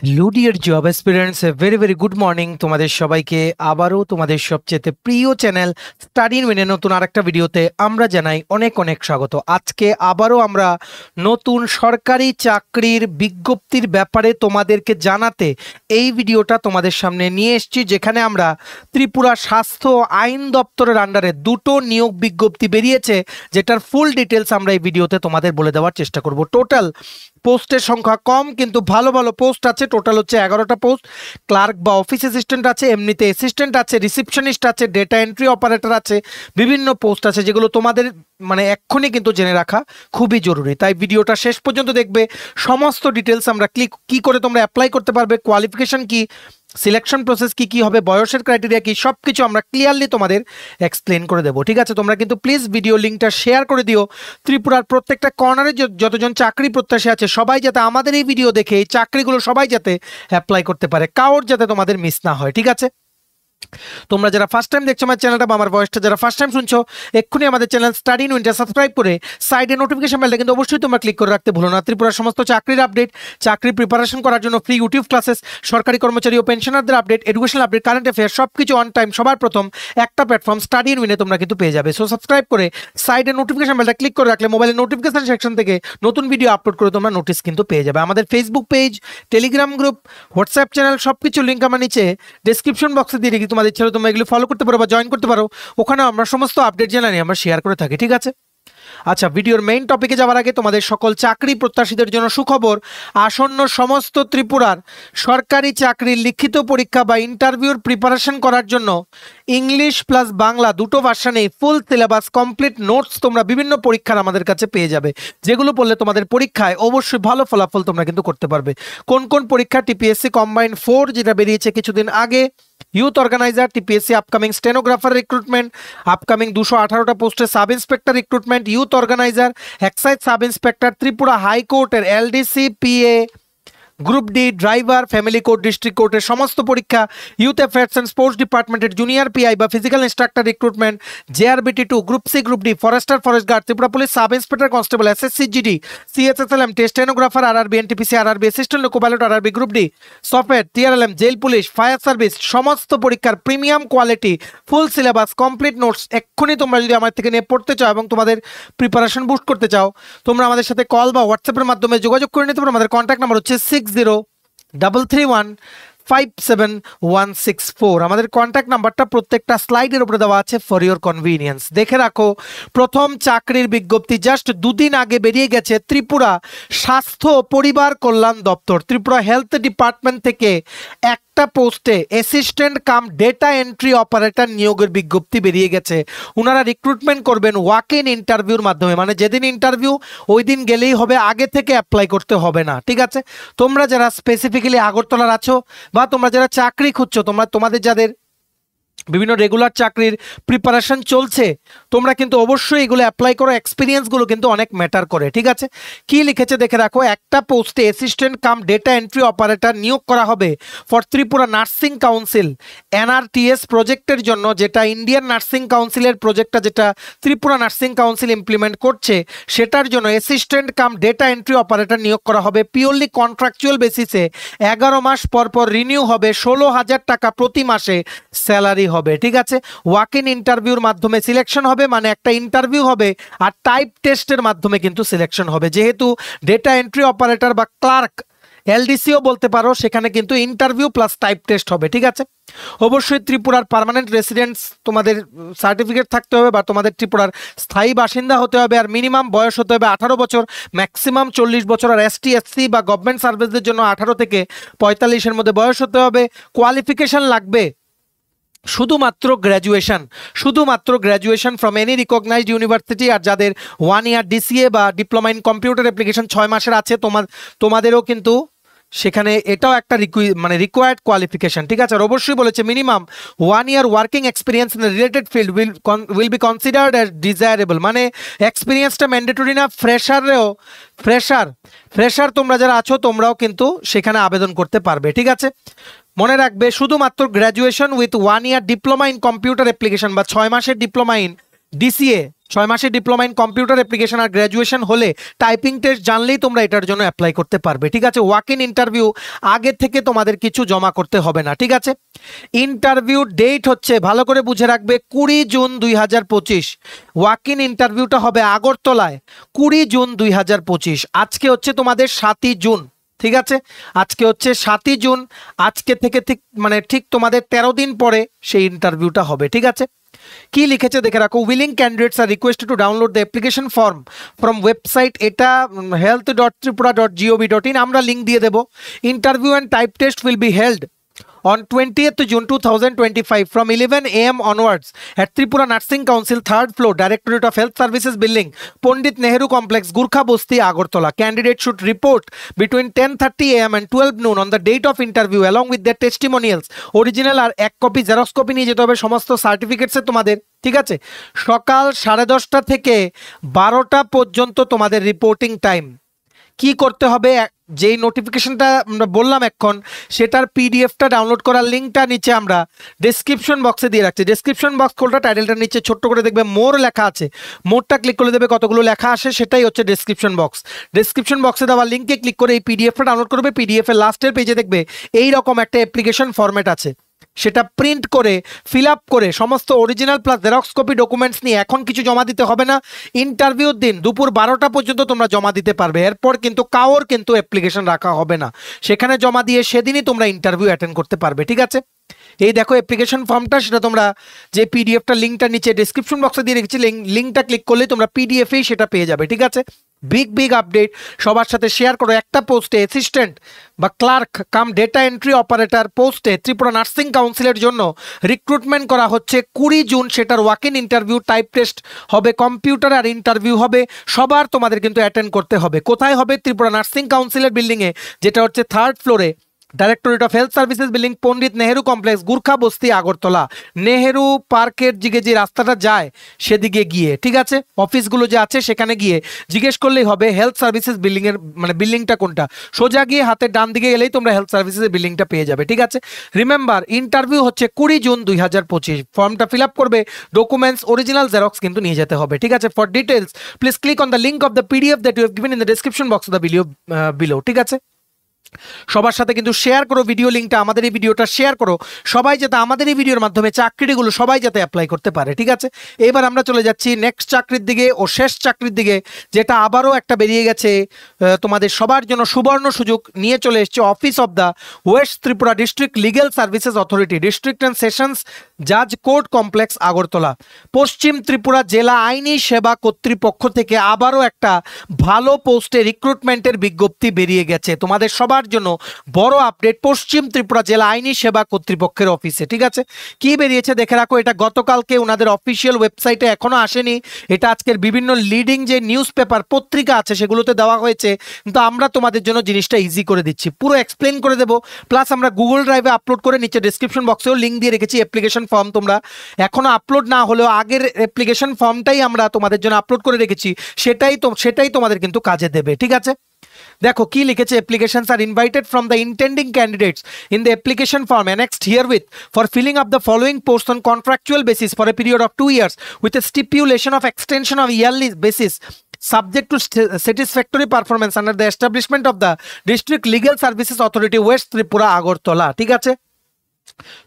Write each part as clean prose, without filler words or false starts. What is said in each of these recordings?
Hello dear job aspirants, very good morning তোমাদের সবাইকে। আবারও তোমাদের সবচেয়ে প্রিয় চ্যানেল স্টাডি ইন উইনের নতুন আরেকটা ভিডিওতে আমরা জানাই অনেক অনেক স্বাগত। আজকে আবারও আমরা নতুন সরকারি চাকরির বিজ্ঞপ্তির ব্যাপারে তোমাদেরকে জানাতে এই ভিডিওটা তোমাদের সামনে নিয়ে এসেছি, যেখানে আমরা ত্রিপুরা স্বাস্থ্য আইন দপ্তরের আন্ডারে দুটো নিয়োগ বিজ্ঞপ্তি বেরিয়েছে, যেটার ফুল ডিটেলস আমরা এই ভিডিওতে তোমাদের বলে দেওয়ার চেষ্টা করব। টোটাল পোস্টের সংখ্যা কম, কিন্তু ভালো ভালো পোস্ট আছে। টোটাল হচ্ছে 11টা পোস্ট। ক্লার্ক বা অফিস অ্যাসিস্ট্যান্ট আছে, এমনিতে অ্যাসিস্ট্যান্ট আছে, রিসিপশনিস্ট আছে, ডেটা এন্ট্রি অপারেটর আছে, বিভিন্ন পোস্ট আছে, যেগুলো তোমাদের এক্ষুনি কিন্তু জেনে রাখা খুবই জরুরি। তাই ভিডিওটা শেষ পর্যন্ত দেখবে। সমস্ত ডিটেলস আমরা কি করে তোমরা অ্যাপ্লাই করতে পারবে, কোয়ালিফিকেশন কি, সিলেকশন প্রসেস কি হবে, বয়সের ক্রাইটেরিয়া কি, সব কিছু আমরা ক্লিয়ারলি তোমাদের এক্সপ্লেন করে দেবো। ঠিক আছে, তোমরা কিন্তু প্লিজ ভিডিও লিঙ্কটা শেয়ার করে দিও। ত্রিপুরার প্রত্যেকটা কর্নারে যতজন চাকরি প্রত্যাশী আছে সবাই যাতে আমাদের এই ভিডিও দেখে এই চাকরিগুলো সবাই যাতে অ্যাপ্লাই করতে পারে, কারোর যাতে তোমাদের মিস না হয়। ঠিক আছে, তোমরা যারা ফার্স্ট টাইম দেখছো আমার চ্যানেলটা বা আমার ভয়েসটা যারা ফার্স্ট টাইম শুনছো, এক্ষুনি আমাদের চ্যানেল স্টাডি ইন উইনটা সাবস্ক্রাইব করে সাইডে নোটিফিকেশন বেলটা কিন্তু অবশ্যই তোমরা ক্লিক করে রাখতে ভুলো না। ত্রিপুরার সমস্ত চাকরির আপডেট, চাকরি প্রিপারেশন করার জন্য ফ্রি ইউটিউব ক্লাসেস, সরকারি কর্মচারী ও পেনশনারদের update, educational update, current affair, সব কিছু অন টাইম সবার প্রথম একটা প্ল্যাটফর্ম স্টাডি ইন উইনে তোমরা কিন্তু পেয়ে যাবে। সো সাবস্ক্রাইব করে সাইডে নোটিফিকেশন বেলটা ক্লিক করে রাখলে মোবাইলের নোটিফিকেশন সেকশন থেকে নতুন ভিডিও আপলোড করে তোমরা নোটিস কিন্তু পেয়ে যাবে। আমাদের Facebook page, Telegram group, WhatsApp channel, সব কিছু লিঙ্ক আমার নিচে ডেসক্রিপশন বক্সে দিয়ে রেখে তোমাদের ছেলে তোমরা এগুলো ফলো করতে পারো বা জয়েন করতে পারো। ওখানে আমরা সমস্ত আপডেট জানানি আমরা শেয়ার করে থাকি। ঠিক আছে, আচ্ছা, ভিডিওর মেইন টপিকে যাওয়ার আগে তোমাদের সকল চাকরি প্রত্যাশীদের জন্য সুখবর। আসন্ন সমস্ত ত্রিপুরার সরকারি চাকরির লিখিত পরীক্ষা বা ইন্টারভিউর প্রিপারেশন করার জন্য ইংলিশ প্লাস বাংলা দুটো ভার্সনে ফুল সিলেবাস কমপ্লিট নোটস তোমরা বিভিন্ন পরীক্ষার আমাদের কাছে পেয়ে যাবে, যেগুলো পড়লে তোমাদের পরীক্ষায় অবশ্যই ভালো ফলাফল তোমরা কিন্তু করতে পারবে। কোন কোন পরীক্ষা? টিপিএসসি কম্বাইন্ড 4 যেটা বেরিয়েছে কিছুদিন আগে, youth organiser, TPSC upcoming stenographer recruitment, upcoming 218টা পোস্টে sub inspector recruitment, youth organiser, excise sub inspector, Tripura হাইকোর্টের LDC PA, group D driver, family court, district কোর্টের সমস্ত পরীক্ষা, ইউথ অ্যাফেয়ার্স অ্যান্ড স্পোর্টস ডিপার্টমেন্টের জুনিয়র পিআই বা physical instructor recruitment, JRBT 2, group C, group D, forester, forest guard, Tripura police sub inspector constable, SSC GD, CSSLM, stenographer, RRB, NTPC, RRB, assistant loco pilot, RRB, group D, software, TRLM, jail police, fire service, সমস্ত পরীক্ষার premium quality full syllabus complete notes এক্ষুনি তোমরা যদি আমার থেকে নিয়ে পড়তে চাও এবং তোমাদের প্রিপারেশন বুস্ট করতে চাও, তোমরা আমাদের সাথে কল বা হোয়াটসঅ্যাপের মাধ্যমে যোগাযোগ করে নিতে পারো। আমাদের কন্ট্যাক্ট নাম্বার হচ্ছে 6033157164। আমাদের কন্ট্যাক্ট নাম্বারটা প্রত্যেকটা স্লাইডের উপরে দেওয়া আছে ফর ইওর কনভিনিয়েন্স। দেখে রাখো, প্রথম চাকরির বিজ্ঞপ্তি জাস্ট দুদিন আগে বেরিয়ে গেছে ত্রিপুরা স্বাস্থ্য পরিবার কল্যাণ দপ্তর, ত্রিপুরা হেলথ ডিপার্টমেন্ট থেকে একটা পোস্টে assistant cum data entry operator নিয়োগের বিজ্ঞপ্তি বেরিয়ে গেছে। ওনারা রিক্রুটমেন্ট করবেন ওয়াক ইন ইন্টারভিউর মাধ্যমে, মানে যেদিন ইন্টারভিউ ওই দিন গেলেই হবে, আগে থেকে অ্যাপ্লাই করতে হবে না। ঠিক আছে, তোমরা যারা স্পেসিফিক্যালি আগরতলার আছো বা তোমরা যারা চাকরি খুঁজছো, তোমাদের যাদের বিভিন্ন রেগুলার চাকরির প্রিপারেশন চলছে, তোমরা কিন্তু অবশ্যই এগুলো অ্যাপ্লাই করো। এক্সপিরিয়েন্সগুলো কিন্তু অনেক ম্যাটার করে। ঠিক আছে, কি লিখেছে দেখে রাখো, একটা পোস্টে assistant cum data entry operator নিয়োগ করা হবে for Tripura nursing council NRTS প্রজেক্টের জন্য, যেটা ইন্ডিয়ান নার্সিং কাউন্সিলের প্রজেক্টটা যেটা ত্রিপুরা নার্সিং কাউন্সিল ইমপ্লিমেন্ট করছে, সেটার জন্য assistant cum data entry operator নিয়োগ করা হবে পিওরলি কন্ট্রাকচুয়াল বেসিসে। 11 মাস পর পর রিনিউ হবে, 16,000 টাকা প্রতি মাসে স্যালারি হবে। ঠিক আছে, ওয়াক ইন ইন্টারভিউর মাধ্যমে সিলেকশন হবে, মানে একটা ইন্টারভিউ হবে আর টাইপ টেস্টের মাধ্যমে কিন্তু সিলেকশন হবে। যেহেতু ডেটা এন্ট্রি অপারেটর বা ক্লার্ক, এলডিসিও বলতে পারো, সেখানে কিন্তু ইন্টারভিউ প্লাস টাইপ টেস্ট হবে। ঠিক আছে, অবশ্যই ত্রিপুরার পার্মানেন্ট রেসিডেন্স তোমাদের সার্টিফিকেট থাকতে হবে বা তোমাদের ত্রিপুরার স্থায়ী বাসিন্দা হতে হবে, আর মিনিমাম বয়স হতে হবে 18 বছর, ম্যাক্সিমাম 40 বছর, আর এসটি এসসি বা গভর্নমেন্ট সার্ভিসদের জন্য 18 থেকে 45-এর মধ্যে বয়স হতে হবে। কোয়ালিফিকেশন লাগবে শুধুমাত্র graduation from any recognised university, আর যাদের 1 ইয়ার ডিসিএ বা ডিপ্লোমা ইন কম্পিউটার অ্যাপ্লিকেশন 6 মাসের আছে তোমাদেরও কিন্তু সেখানে এটাও একটা রিকোয়ার্ড কোয়ালিফিকেশন। ঠিক আছে, আর অবশ্যই বলেছে minimum 1 year working experience in related field will be considered as desirable, মানে এক্সপিরিয়েন্সটা ম্যান্ডেটরি না। ফ্রেশার তোমরা যারা আছো তোমরাও কিন্তু সেখানে আবেদন করতে পারবে। ঠিক আছে, মনে রাখবে শুধুমাত্র graduation with 1 year diploma in computer application বা 6 মাসের ডিপ্লোমা ইন ডিসিএ 6 মাসের ডিপ্লোমা ইন কম্পিউটার অ্যাপ্লিকেশন আর গ্র্যাজুয়েশন হলে টাইপিং টেস্ট জানলেই তোমরা এটার জন্য অ্যাপ্লাই করতে পারবে। ঠিক আছে, ওয়াক ইন ইন্টারভিউ আগে থেকে তোমাদের কিছু জমা করতে হবে না। ঠিক আছে, ইন্টারভিউ ডেট হচ্ছে, ভালো করে বুঝে রাখবে, 20 জুন 2025। ওয়াক ইন ইন্টারভিউটা হবে আগরতলায় 20 জুন 2025। আজকে হচ্ছে তোমাদের 7ই জুন। ঠিক আছে, আজকে হচ্ছে 7ই জুন। আজকে থেকে ঠিক তোমাদের 13 দিন পরে সেই ইন্টারভিউটা হবে। ঠিক আছে, কি লিখেছে দেখে রাখো, willing candidates are requested to download the application form from website, এটা health.tripura.gov.in, আমরা লিঙ্ক দিয়ে দেবো। Interview and type test will be held on 20th June 2025 from 11 a.m. onwards at Tripura Nursing Council, 3rd floor, Directorate of Health Services Building, Pandit Nehru Complex, Gurkha Bosti, Agartala. Candidate should report between 10:30 a.m. and 12 noon on the date of interview along with their testimonials. Original আর এক copy xerox copy নিয়ে যেতে হবে, সমস্ত certificates তোমাদের। ঠিক আছে, সকাল 10:30 থেকে 12টা পর্যন্ত তোমাদের রিপোর্টিং টাইম। কি করতে হবে, যেই নোটিফিকেশনটা আমরা বললাম এখন, সেটার পিডিএফটা ডাউনলোড করার লিঙ্কটা নিচে আমরা ডেসক্রিপশন বক্সে দিয়ে রাখছি। ডেসক্রিপশন বক্স খোলটা, টাইটেলটার নিচে ছোট্ট করে দেখবে মোর লেখা আছে, মোরটা ক্লিক করে দেবে, কতগুলো লেখা আসে সেটাই হচ্ছে ডেসক্রিপশন বক্স। ডেসক্রিপশন বক্সে দেওয়া লিঙ্কে ক্লিক করে এই পিডিএফটা ডাউনলোড করবে। পিডিএফের লাস্টের পেজে দেখবে এই রকম একটা অ্যাপ্লিকেশন ফরম্যাট আছে, সেটা প্রিন্ট করে ফিল আপ করে সমস্ত original plus xerox copy documents নিয়ে এখন কিছু জমা দিতে হবে না। ইন্টারভিউর দিন দুপুর 12টা পর্যন্ত তোমরা জমা দিতে পারবে। এরপর কিন্তু কারোর কিন্তু অ্যাপ্লিকেশন রাখা হবে না, সেখানে জমা দিয়ে সেদিনই তোমরা ইন্টারভিউ অ্যাটেন্ড করতে পারবে। ঠিক আছে, এই দেখো অ্যাপ্লিকেশন ফর্মটা, সেটা তোমরা যে পিডিএফটা লিঙ্কটা নিচে ডেসক্রিপশন বক্সে দিয়ে রেখেছি, লিঙ্কটা ক্লিক করলে তোমরা পিডিএফেই সেটা পেয়ে যাবে। ঠিক আছে, বিগ আপডেট সবার সাথে শেয়ার করো। একটা পোস্টে অ্যাসিস্ট্যান্ট বা clerk cum data entry operator পোস্টে ত্রিপুরা নার্সিং কাউন্সিলের জন্য রিক্রুটমেন্ট করা হচ্ছে 20 জুন। সেটার walk in interview, type test হবে কম্পিউটার আর ইন্টারভিউ হবে। সবার তোমাদের কিন্তু অ্যাটেন্ড করতে হবে। কোথায় হবে? ত্রিপুরা নার্সিং কাউন্সিলের বিল্ডিংয়ে, যেটা হচ্ছে 3rd ফ্লোরে, directorate of health services building, Pandit Nehru complex, Gurkha বস্তি, আগরতলা। নেহেরু পার্কের দিকে যে রাস্তাটা যায় সেদিকে গিয়ে, ঠিক আছে, অফিসগুলো যে আছে সেখানে গিয়ে জিজ্ঞেস করলেই হবে হেলথ সার্ভিসেস বিল্ডিংয়ের, বিল্ডিংটা কোনটা। সোজা গিয়ে হাতের ডান দিকে গেলেই তোমরা হেলথ সার্ভিসেসের বিল্ডিংটা পেয়ে যাবে। ঠিক আছে, রিমেম্বার ইন্টারভিউ হচ্ছে 20 জুন 2025। ফর্মটা ফিল আপ করবে, ডকুমেন্টস অরিজিনাল জেরক্স কিন্তু নিয়ে যেতে হবে। ঠিক আছে, for details please click on the link of the PDF that you have given in the description box of the video below. ঠিক আছে, সবার সাথে কিন্তু শেয়ার করো ভিডিও লিঙ্কটা, আমাদের এই ভিডিওটা শেয়ার করো, সবাই যাতে আমাদের এই ভিডিওর মাধ্যমে চাকরিগুলো সবাই যাতে অ্যাপ্লাই করতে পারে। ঠিক আছে, এবার আমরা চলে যাচ্ছি নেক্সট চাকরির দিকে ও শেষ চাকরির দিকে, যেটা আবারও একটা বেরিয়ে গেছে তোমাদের সবার জন্য সুবর্ণ সুযোগ নিয়ে চলে এসছে। Office of the West Tripura district legal services authority, district and sessions জাজ কোর্ট কমপ্লেক্স, আগরতলা। পশ্চিম ত্রিপুরা জেলা আইনি সেবা কর্তৃপক্ষ থেকে আবারও একটা ভালো পোস্টে রিক্রুটমেন্টের বিজ্ঞপ্তি বেরিয়ে গেছে তোমাদের সবার জন্য। বড় আপডেট পশ্চিম ত্রিপুরা জেলা আইনি সেবা কর্তৃপক্ষের অফিসে। ঠিক আছে, কি বেরিয়েছে দেখে রাখো। এটা গতকালকে ওনাদের অফিসিয়াল ওয়েবসাইটে এখনো আসেনি, এটা আজকের বিভিন্ন লিডিং যে নিউজ পেপার পত্রিকা আছে সেগুলোতে দেওয়া হয়েছে, কিন্তু আমরা তোমাদের জন্য জিনিসটা ইজি করে দিচ্ছি, পুরো এক্সপ্লেন করে দেবো। প্লাস আমরা গুগল ড্রাইভে আপলোড করে নিচে ডেসক্রিপশন বক্সেও লিঙ্ক দিয়ে রেখেছি অ্যাপ্লিকেশন ফর্ম। তোমরা এখনো আপলোড না হলেও আগের অ্যাপ্লিকেশন ফর্মটাই আমরা তোমাদের জন্য আপলোড করে রেখেছি, সেটাই তোমাদের কিন্তু কাজে দেবে। ঠিক আছে, দেখো কি লিখেছে, applications are invited from the intending candidates in the application form annexed herewith for filling up the following posts on contractual basis for a period of 2 years with a stipulation of extension of yearly basis subject to satisfactory performance under the establishment of the District Legal Services Authority, West Tripura, Agartala। ঠিক আছে,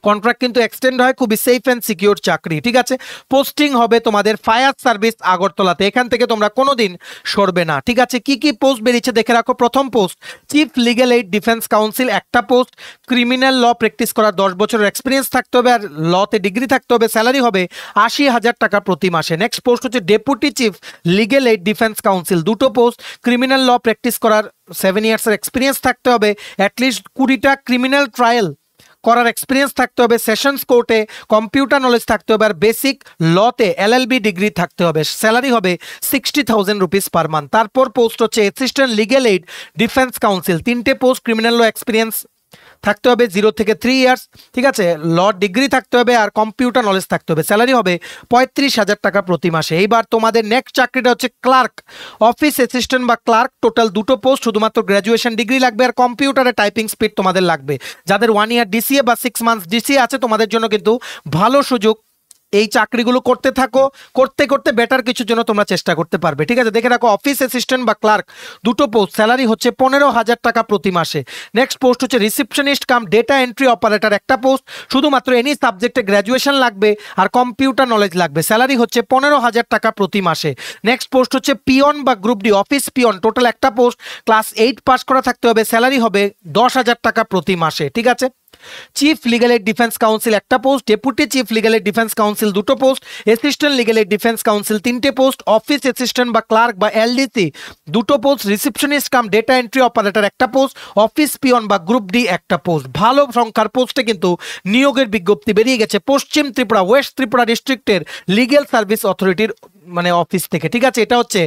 contract কিন্তু extend হয়, খুবই safe and secure চাকরি। ঠিক আছে, posting হবে তোমাদের ফায়ার সার্ভিস আগরতলাতে, এখান থেকে তোমরা কোনোদিন সরবে না। ঠিক আছে, কি কি পোস্ট বেরিয়েছে দেখে রাখো। প্রথম post chief legal aid defence counsel, একটা পোস্ট। ক্রিমিনাল ল প্র্যাকটিস করার 10 বছরের এক্সপিরিয়েন্স থাকতে হবে আর লতে ডিগ্রি থাকতে হবে। স্যালারি হবে 80,000 টাকা প্রতি মাসে। নেক্সট পোস্ট হচ্ছে deputy chief legal aid defence counsel, দুটো পোস্ট। ক্রিমিনাল ল প্র্যাকটিস করার 7 ইয়ার্সের এক্সপিরিয়েন্স থাকতে হবে, অ্যাটলিস্ট 20টা ক্রিমিনাল ট্রায়াল করার এক্সপিরিয়েন্স থাকতে হবে, সেশনস কোর্টে কম্পিউটার নলেজ থাকতে হবে, আর বেসিক লতে LLB ডিগ্রি থাকতে হবে। স্যালারি হবে 60,000 রুপিস পার মান্থ। তারপর পোস্ট হচ্ছে assistant legal aid defence council, 3টে পোস্ট। ক্রিমিনাল ল এক্সপিরিয়েন্স থাকতে হবে 0 থেকে 3 ইয়ার্স। ঠিক আছে, ল ডিগ্রি থাকতে হবে আর কম্পিউটার নলেজ থাকতে হবে। স্যালারি হবে 35,000 টাকা প্রতি মাসে। এইবার তোমাদের নেক্সট চাকরিটা হচ্ছে ক্লার্ক, অফিস অ্যাসিস্ট্যান্ট বা ক্লার্ক, টোটাল 2টো পোস্ট। শুধুমাত্র গ্র্যাজুয়েশন ডিগ্রি লাগবে আর কম্পিউটারে টাইপিং স্পিড তোমাদের লাগবে। যাদের 1 ইয়ার DCA বা 6 মান্থস DCA আছে তোমাদের জন্য কিন্তু ভালো সুযোগ। এই চাকরিগুলো করতে থাকো, করতে করতে বেটার কিছুর জন্য তোমরা চেষ্টা করতে পারবে। ঠিক আছে, দেখে রাখো অফিস অ্যাসিস্ট্যান্ট বা ক্লার্ক দুটো পোস্ট, স্যালারি হচ্ছে 15,000 টাকা প্রতি মাসে। নেক্সট পোস্ট হচ্ছে receptionist cum data entry operator, একটা পোস্ট, শুধুমাত্র এনি সাবজেক্টে গ্র্যাজুয়েশন লাগবে আর কম্পিউটার নলেজ লাগবে, স্যালারি হচ্ছে 15,000 টাকা প্রতি মাসে। নেক্সট পোস্ট হচ্ছে পিয়ন বা group D office peon, total একটা পোস্ট, ক্লাস 8 পাস করা থাকতে হবে, স্যালারি হবে 10,000 টাকা প্রতি মাসে। ঠিক আছে, chief legal aid defence counsel একটা post, deputy chief legal aid defence counsel দুটো post, assistant legal aid defence counsel তিনটে পোস্ট, অফিস অ্যাসিস্ট্যান্ট বা ক্লার্ক বা এলডিসি দুটো post, receptionist cum data entry operator একটা পোস্ট, অফিস পিয়ন বা group D একটা post. ভালো সংখ্যার পোস্টে কিন্তু নিয়োগের বিজ্ঞপ্তি বেরিয়ে গেছে পশ্চিম ত্রিপুরা ওয়েস্ট ত্রিপুরা ডিস্ট্রিক্টের লিগ্যাল সার্ভিস অথরিটির মানে অফিস থেকে। ঠিক আছে, এটা হচ্ছে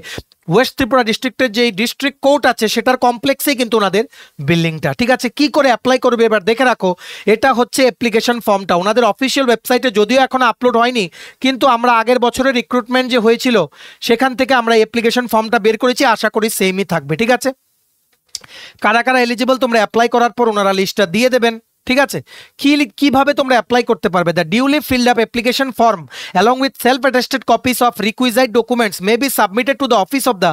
ওয়েস্ট ত্রিপুরা ডিস্ট্রিক্টের যে ডিস্ট্রিক্ট কোর্ট আছে সেটার কমপ্লেক্সেই কিন্তু ওনাদের বিল্ডিংটা। ঠিক আছে, কি করে অ্যাপ্লাই করবে এবার দেখে রাখো। এটা হচ্ছে অ্যাপ্লিকেশন ফর্মটা, ওনাদের অফিসিয়াল ওয়েবসাইটে যদিও এখনো আপলোড হয়নি, কিন্তু আমরা আগের বছরের রিক্রুটমেন্ট যে হয়েছিল সেখান থেকে আমরা অ্যাপ্লিকেশন ফর্মটা বের করেছি, আশা করি সেমই থাকবে। ঠিক আছে, কারা কারা এলিজিবল তোমরা অ্যাপ্লাই করার পর ওনারা লিস্টটা দিয়ে দেবেন। ঠিক আছে, কিভাবে তোমরা অ্যাপ্লাই করতে পারবে, the duly filled up application form along with self attested copies of requisite documents may be submitted to the office of the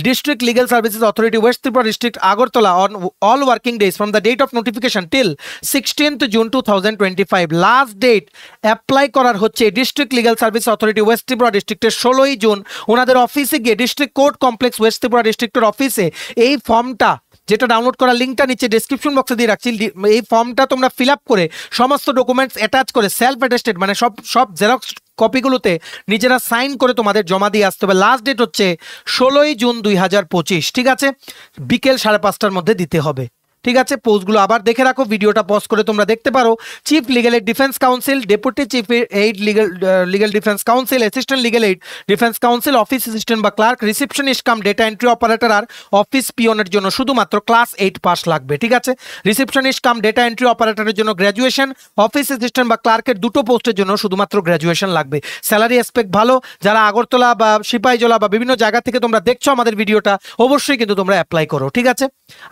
district legal services authority west Tripura district Agartala on all working days from the date of notification till 16th June 2025। Last date apply করার হচ্ছে district legal service authority west Tripura ডিস্ট্রিক্টের 16ই জুন ওনাদের অফিসে গিয়ে district court complex west Tripura ডিস্ট্রিক্টের অফিসে এই ফর্মটা, যেটা ডাউনলোড করার লিঙ্কটা নিচে ডেসক্রিপশন বক্সে দিয়ে রাখছি, এই ফর্মটা তোমরা ফিল আপ করে সমস্ত ডকুমেন্টস অ্যাটাচ করে সেলফ অ্যাটেস্টেড মানে সব জেরক্স কপিগুলোতে নিজেরা সাইন করে তোমাদের জমা দিয়ে আসতে হবে। লাস্ট ডেট হচ্ছে 16ই জুন 2025। ঠিক আছে, বিকেল 5:30টার মধ্যে দিতে হবে। ঠিক আছে, পোস্টগুলো আবার দেখে রাখো, ভিডিওটা পজ করে তোমরা দেখতে পারো। Chief legal aid defence counsel, deputy chief aid legal defence counsel, assistant legal aid defence counsel, office assistant বা clerk, receptionist cum data entry operator আর অফিস পিয়নের জন্য শুধুমাত্র ক্লাস 8 পাস লাগবে। ঠিক আছে, রিসেপশনিস্ট কাম ডেটা এন্ট্রি অপারেটরের জন্য গ্র্যাজুয়েশন, অফিস অ্যাসিস্ট্যান্ট বা ক্লার্কের দুটো পোস্টের জন্য শুধুমাত্র গ্র্যাজুয়েশন লাগবে। স্যালারি এসপেক্ট ভালো, যারা আগরতলা বা সিপাহীজলা বা বিভিন্ন জায়গা থেকে তোমরা দেখছো আমাদের ভিডিওটা, অবশ্যই কিন্তু তোমরা অ্যাপ্লাই করো। ঠিক আছে,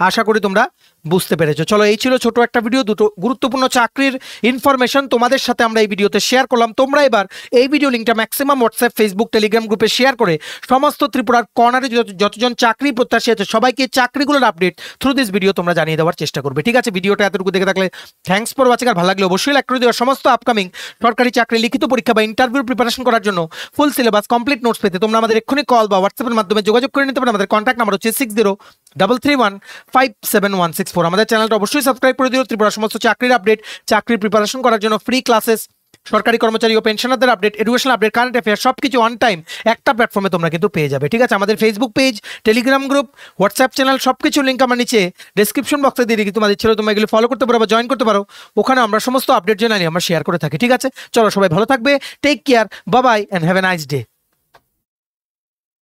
আশা করি তোমরা বুঝতে পেরেছো। চলো, এই ছিল ছোট একটা ভিডিও, দুটো গুরুত্বপূর্ণ চাকরির ইনফরমেশন তোমাদের সাথে আমরা এই ভিডিওতে শেয়ার করলাম। তোমরা এবার এই ভিডিও লিঙ্কটা ম্যাক্সিমাম হোয়াটসঅ্যাপ, ফেসবুক, টেলিগ্রাম গ্রুপে শেয়ার করে সমস্ত ত্রিপুরার কর্নারে যতজন চাকরি প্রত্যাশী আছে সবাইকে চাকরিগুলোর আপডেট থ্রু দিস ভিডিও তোমরা জানিয়ে দেওয়ার চেষ্টা করবে। ঠিক আছে, ভিডিওটা এতটুকু দেখে থাকলে থ্যাঙ্কস ফর ওয়াচিং। আর ভালো লাগলে অবশ্যই লাইক করে দেওয়ার। সমস্ত আপকামিং সরকারি চাকরি লিখিত পরীক্ষা বা ইন্টারভিউ প্রিপারেশন করার জন্য ফুল সিলেবাস কমপ্লিট নোটস পেতে তোমরা আমাদের এক্ষুনি কল বা হোয়াটসঅ্যাপের মাধ্যমে যোগাযোগ করে নিতে পারো। আমাদের কন্ট্যাক্ট নাম্বার হচ্ছে 6033157164। আমাদের চ্যানেলটা অবশ্যই সাবস্ক্রাইব করে দিও। ত্রিপুরা সমস্ত চাকরির আপডেট, চাকরির প্রিপারেশন করার জন্য ফ্রি ক্লাসেস, সরকারি কর্মচারী ও পেনশনারদের update, education update, current affair সবকিছু অন টাইম একটা প্ল্যাটফর্মে তোমরা কিন্তু পেয়ে যাবে। ঠিক আছে, আমাদের Facebook page, Telegram group, WhatsApp channel সবকিছু লিঙ্ক আমার নিচে ডেসক্রিপশন বক্সে দিয়ে দিই, তোমাদের ছিল তোমরা এগুলো ফলো করতে পারো বা জয়েন করতে পারো। ওখানে আমরা সমস্ত আপডেট জানাই আমরা শেয়ার করে থাকি। ঠিক আছে, চলো সবাই ভালো থাকবে, take care, bye bye and have a nice day.